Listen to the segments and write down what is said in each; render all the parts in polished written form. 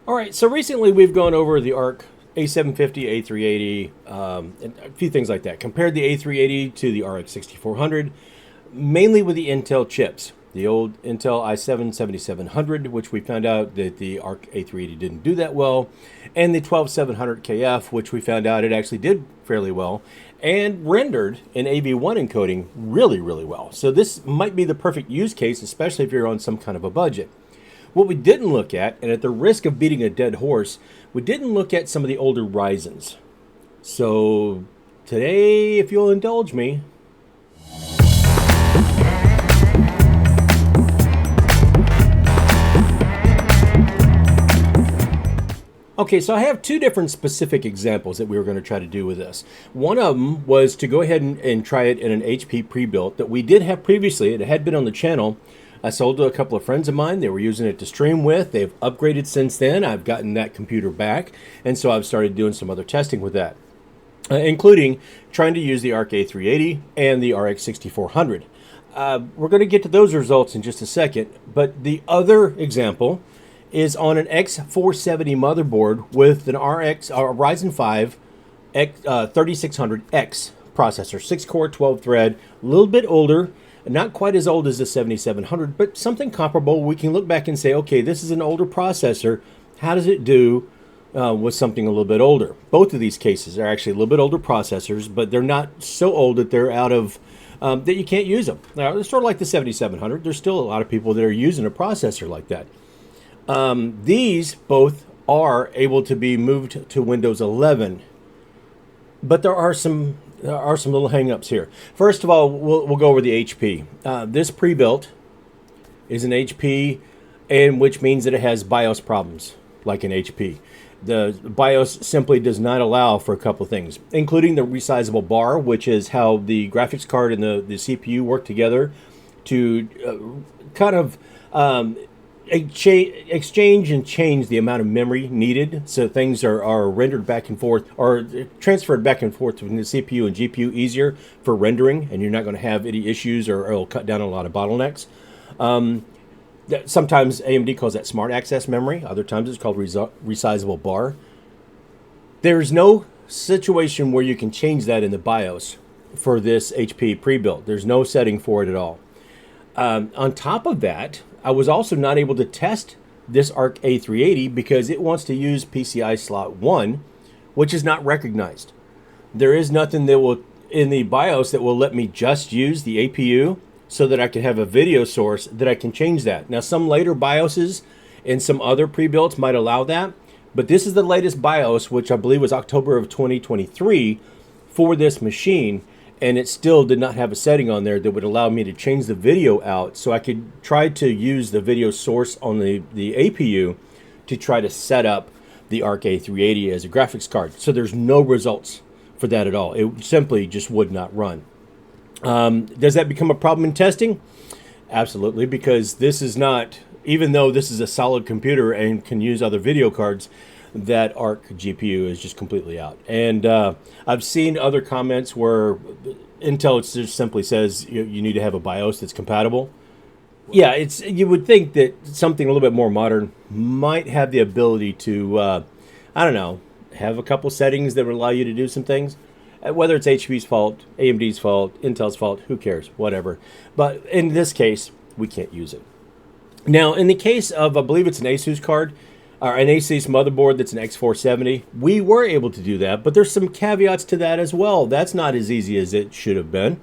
All right, so recently we've gone over the Arc A750, A380, and a few things like that. Compared the A380 to the RX 6400, mainly with the Intel chips. The old Intel i7-7700, which we found out that the Arc A380 didn't do that well, and the 12700KF, which we found out it actually did fairly well, and rendered in AV1 encoding really, really well. So this might be the perfect use case, especially if you're on some kind of a budget. What we didn't look at, and at the risk of beating a dead horse, we didn't look at some of the older Ryzens. So today, if you'll indulge me. Okay, so I have two different specific examples that we were going to try to do with this. One of them was to go ahead and try it in an HP pre-built that we did have previously. It had been on the channel. I sold to a couple of friends of mine. They were using it to stream with. They've upgraded since then. I've gotten that computer back, and so I've started doing some other testing with that, including trying to use the Arc A380 and the RX 6400. We're going to get to those results in just a second, but the other example is on an X470 motherboard with an Ryzen 5 3600X processor, 6-core, 12-thread, a little bit older. Not quite as old as the 7700, but something comparable. We can look back and say, okay, this is an older processor. How does it do with something a little bit older? Both of these cases are actually a little bit older processors, but they're not so old that they're out of, that you can't use them. Now, they're sort of like the 7700. There's still a lot of people that are using a processor like that. These both are able to be moved to Windows 11, but there are some little hang-ups here. First of all, we'll go over the HP. This pre-built is an HP, and which means that it has BIOS problems, like an HP. The BIOS simply does not allow for a couple of things, including the resizable bar, which is how the graphics card and the CPU work together to kind of exchange and change the amount of memory needed, so things are rendered back and forth or transferred back and forth between the CPU and GPU easier for rendering, and you're not going to have any issues, or it'll cut down a lot of bottlenecks. Sometimes AMD calls that smart access memory, other times it's called resizable bar. There's no situation where you can change that in the BIOS for this HP pre-built. There's no setting for it at all. On top of that, I was also not able to test this Arc A380 because it wants to use PCI slot 1, which is not recognized. There is nothing that will in the BIOS that will let me just use the APU so that I can have a video source that I can change that. Now, some later BIOSes and some other pre-builts might allow that, but this is the latest BIOS, which I believe was October of 2023 for this machine. And it still did not have a setting on there that would allow me to change the video out, so I could try to use the video source on the APU to try to set up the Arc A380 as a graphics card. So there's no results for that at all. It simply just would not run. Does that become a problem in testing? Absolutely, because this is not, even though this is a solid computer and can use other video cards, that Arc GPU is just completely out. And I've seen other comments where Intel just simply says you need to have a BIOS that's compatible. Yeah, you would think that something a little bit more modern might have the ability to, I don't know, have a couple settings that would allow you to do some things. Whether it's HP's fault, AMD's fault, Intel's fault, who cares, whatever. But in this case, we can't use it. Now, in the case of, I believe it's an Asus card, or an Asus motherboard that's an X470, we were able to do that, but there's some caveats to that as well. That's not as easy as it should have been.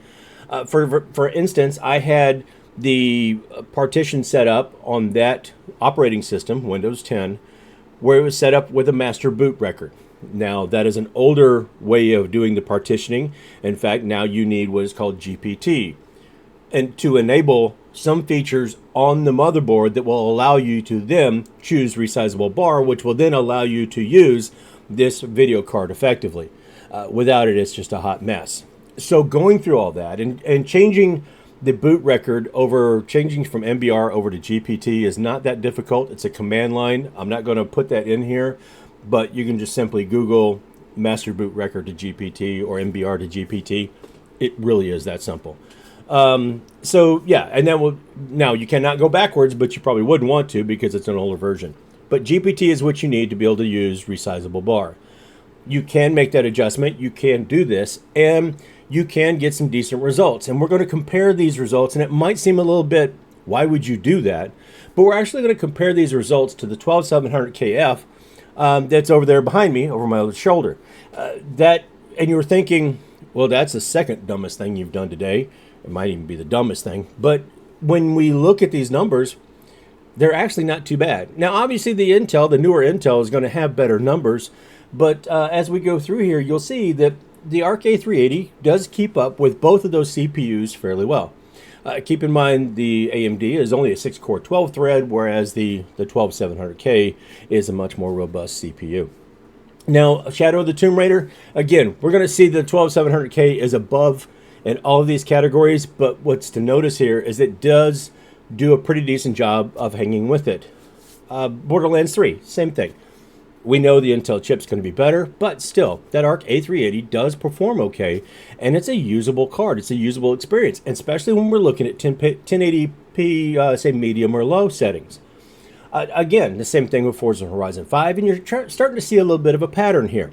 For instance, I had the partition set up on that operating system, Windows 10, where it was set up with a master boot record. Now, that is an older way of doing the partitioning. In fact, now you need what is called GPT, and to enable some features on the motherboard that will allow you to then choose resizable bar, which will then allow you to use this video card effectively. Without it, it's just a hot mess. So going through all that and changing the boot record over, changing from MBR over to GPT is not that difficult. It's a command line. I'm not going to put that in here, but you can just simply Google master boot record to GPT or MBR to GPT. It really is that simple. So yeah, and then now you cannot go backwards, but you probably wouldn't want to because it's an older version. but GPT is what you need to be able to use resizable bar. You can make that adjustment, you can do this, and you can get some decent results. And we're going to compare these results, and it might seem a little bit, why would you do that? But we're actually going to compare these results to the 12700KF that's over there behind me, over my other shoulder. And you were thinking, well, that's the second dumbest thing you've done today. It might even be the dumbest thing. But when we look at these numbers, they're actually not too bad. Now, obviously, the newer Intel is going to have better numbers. But as we go through here, you'll see that the Arc A380 does keep up with both of those CPUs fairly well. Keep in mind the AMD is only a 6-core 12-thread, whereas the 12700K is a much more robust CPU. Now, Shadow of the Tomb Raider, again, we're going to see the 12700K is above in all of these categories, but what's to notice here is it does do a pretty decent job of hanging with it. Borderlands 3, same thing. We know the Intel chip's going to be better, but still, that Arc A380 does perform okay, and it's a usable card. It's a usable experience, especially when we're looking at 1080p, say, medium or low settings. Again, the same thing with Forza Horizon 5, and you're starting to see a little bit of a pattern here.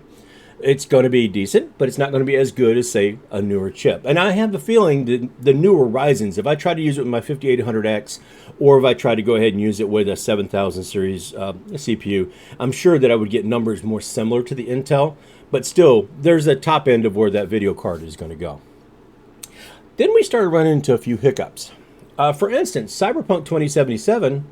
It's going to be decent, but it's not going to be as good as, say, a newer chip. And I have a feeling that the newer Ryzens, if I try to use it with my 5800X, or if I try to go ahead and use it with a 7000 series CPU, I'm sure that I would get numbers more similar to the Intel. But still, there's a top end of where that video card is going to go. Then we started running into a few hiccups. For instance, Cyberpunk 2077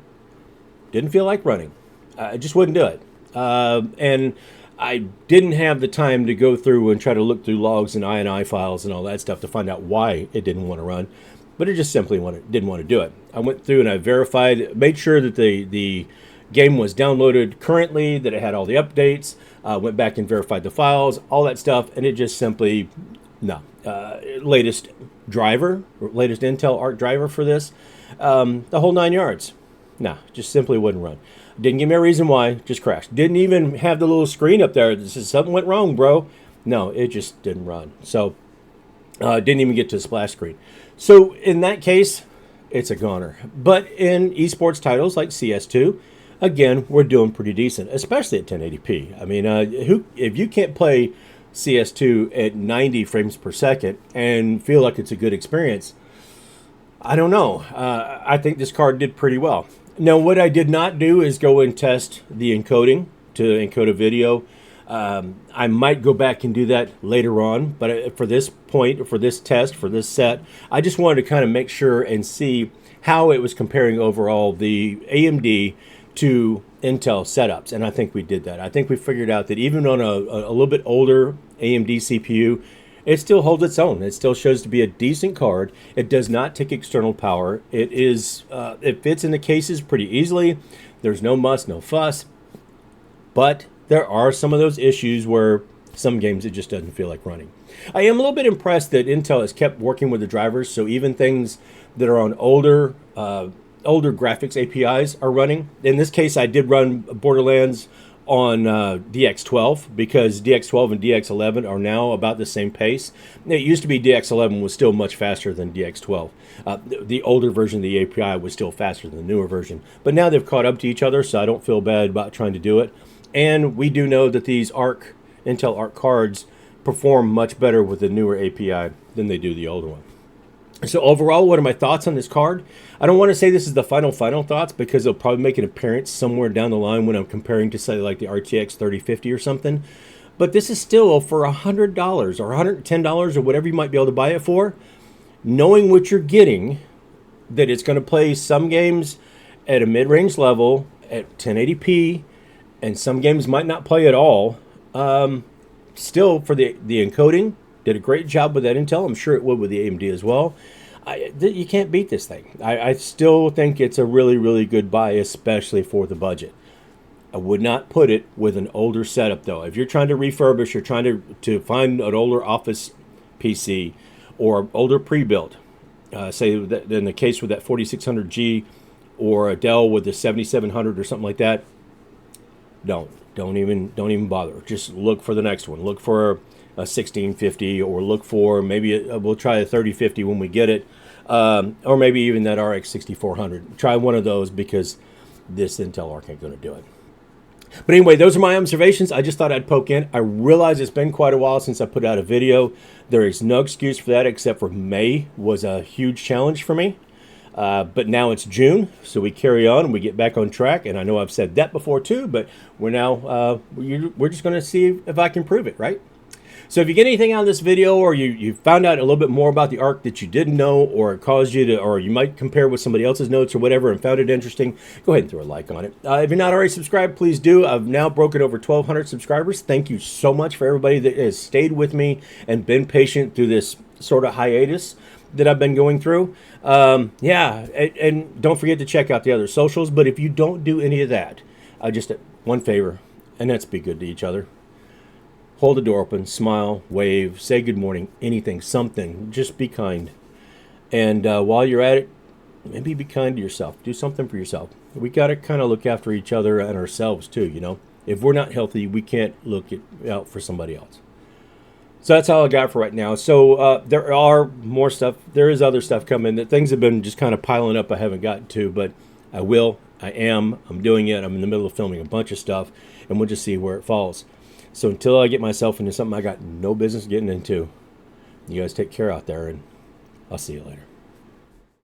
didn't feel like running. I just wouldn't do it. And I didn't have the time to go through and try to look through logs and INI files and all that stuff to find out why it didn't want to run, but it just simply didn't want to do it. I went through and I verified, made sure that the game was downloaded currently, that it had all the updates, went back and verified the files, all that stuff, and it just simply, no. Latest Intel Arc driver for this, the whole 9 yards. No, just simply wouldn't run. Didn't give me a reason why, just crashed. Didn't even have the little screen up there that says something went wrong, bro. No, it just didn't run. So, didn't even get to the splash screen. So, in that case, it's a goner. But in esports titles like CS2, again, we're doing pretty decent, especially at 1080p. I mean, if you can't play CS2 at 90 frames per second and feel like it's a good experience, I don't know. I think this card did pretty well. Now, what I did not do is go and test the encoding to encode a video. I might go back and do that later on, but for this point, for this test, for this set, I just wanted to kind of make sure and see how it was comparing overall the AMD to Intel setups, and I think we did that. I think we figured out that even on a little bit older AMD CPU, it still holds its own. It still shows to be a decent card. It does not take external power. It fits in the cases pretty easily. There's no muss, no fuss. But there are some of those issues where some games it just doesn't feel like running. I am a little bit impressed that Intel has kept working with the drivers, so even things that are on older graphics APIs are running. In this case, I did run Borderlands on DX12 because DX12 and DX11 are now about the same pace. It used to be DX11 was still much faster than DX12. The older version of the API was still faster than the newer version. But now they've caught up to each other, so I don't feel bad about trying to do it. And we do know that these Intel Arc cards perform much better with the newer API than they do the older one. So overall, what are my thoughts on this card? I don't want to say this is the final thoughts because it'll probably make an appearance somewhere down the line when I'm comparing to, say, like the RTX 3050 or something. But this is still for $100 or $110 or whatever you might be able to buy it for. Knowing what you're getting, that it's going to play some games at a mid-range level at 1080p, and some games might not play at all. Still, for the encoding, did a great job with that Intel. I'm sure it would with the AMD as well. You can't beat this thing. I still think it's a really, really good buy, especially for the budget. I would not put it with an older setup, though. If you're trying to refurbish, you're trying to find an older Office PC or older pre-built, say that in the case with that 4600G or a Dell with the 7700 or something like that, don't even bother. Just look for the next one. Look for a 1650, or look for maybe we'll try a 3050 when we get it, or maybe even that RX 6400. Try one of those because this Intel Arc ain't going to do it. But anyway, those are my observations. I just thought I'd poke in. I realize it's been quite a while since I put out a video. There is no excuse for that, except for May was a huge challenge for me. But now it's June, so we carry on and we get back on track. And I know I've said that before too, but we're now we're just going to see if I can prove it, right? So if you get anything out of this video, or you found out a little bit more about the Arc that you didn't know, or it caused you to, or you might compare with somebody else's notes or whatever and found it interesting, go ahead and throw a like on it. If you're not already subscribed, please do. I've now broken over 1,200 subscribers. Thank you so much for everybody that has stayed with me and been patient through this sort of hiatus that I've been going through. Yeah, and don't forget to check out the other socials. But if you don't do any of that, just one favor, and that's be good to each other. Hold the door open, smile, wave, say good morning, anything, something. Just be kind. And while you're at it, maybe be kind to yourself. Do something for yourself. We got to kind of look after each other and ourselves too, you know. If we're not healthy, we can't look out for somebody else. So that's all I got for right now. So there are more stuff. There is other stuff coming. Things have been just kind of piling up I haven't gotten to, but I will. I'm doing it. I'm in the middle of filming a bunch of stuff, and we'll just see where it falls. So until I get myself into something I got no business getting into, you guys take care out there, and I'll see you later.